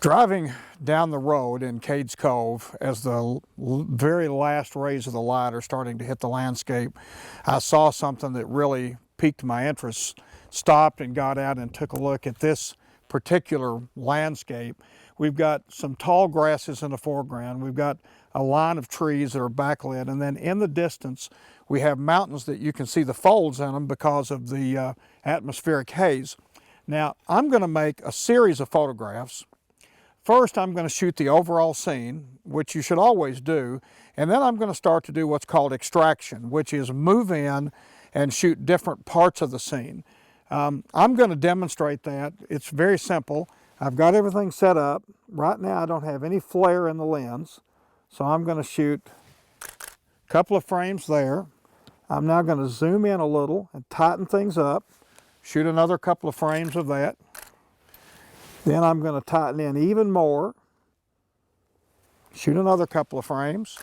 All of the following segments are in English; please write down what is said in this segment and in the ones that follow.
Driving down the road in Cades Cove, as the very last rays of the light are starting to hit the landscape, I saw something that really piqued my interest. Stopped and got out and took a look at this particular landscape. We've got some tall grasses in the foreground. We've got a line of trees that are backlit, and then in the distance we have mountains that you can see the folds in them because of the atmospheric haze. Now I'm going to make a series of photographs. First, I'm going to shoot the overall scene, which you should always do, and then I'm going to start to do what's called extraction, which is move in and shoot different parts of the scene. I'm going to demonstrate that. It's very simple. I've got everything set up. Right now I don't have any flare in the lens, so I'm going to shoot a couple of frames there. I'm now going to zoom in a little and tighten things up, shoot another couple of frames of that. Then I'm going to tighten in even more, shoot another couple of frames,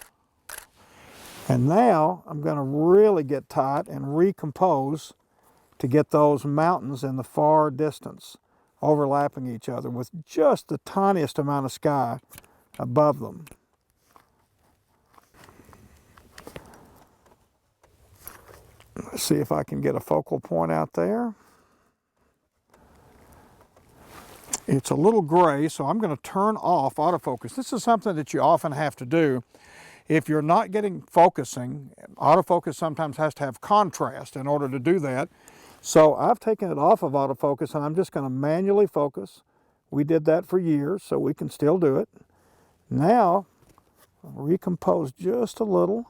and now I'm going to really get tight and recompose to get those mountains in the far distance overlapping each other with just the tiniest amount of sky above them. Let's see if I can get a focal point out there. It's a little gray, so I'm going to turn off autofocus. This is something that you often have to do. If you're not getting focusing, autofocus sometimes has to have contrast in order to do that. So I've taken it off of autofocus and I'm just going to manually focus. We did that for years, so we can still do it. Now, I'll recompose just a little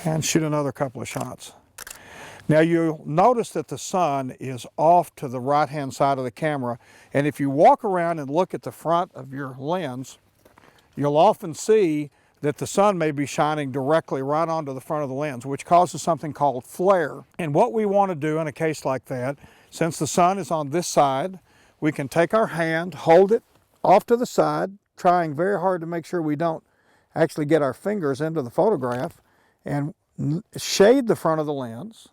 and shoot another couple of shots. Now you'll notice that the sun is off to the right-hand side of the camera, and if you walk around and look at the front of your lens, you'll often see that the sun may be shining directly right onto the front of the lens, which causes something called flare. And what we want to do in a case like that, since the sun is on this side, we can take our hand, hold it off to the side, trying very hard to make sure we don't actually get our fingers into the photograph, and shade the front of the lens.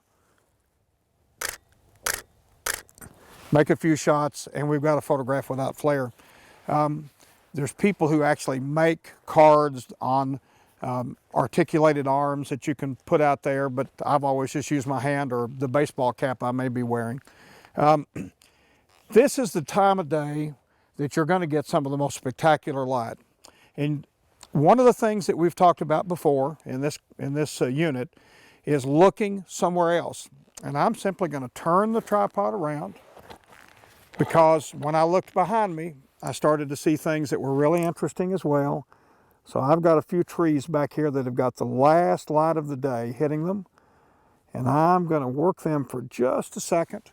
Make a few shots, and we've got a photograph without flare. There's people who actually make cards on articulated arms that you can put out there, but I've always just used my hand or the baseball cap I may be wearing. This is the time of day that you're going to get some of the most spectacular light. And one of the things that we've talked about before in this unit is looking somewhere else. And I'm simply going to turn the tripod around, because when I looked behind me, I started to see things that were really interesting as well. So I've got a few trees back here that have got the last light of the day hitting them, and I'm going to work them for just a second.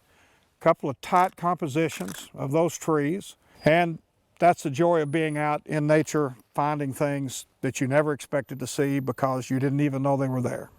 A couple of tight compositions of those trees, and that's the joy of being out in nature, finding things that you never expected to see because you didn't even know they were there.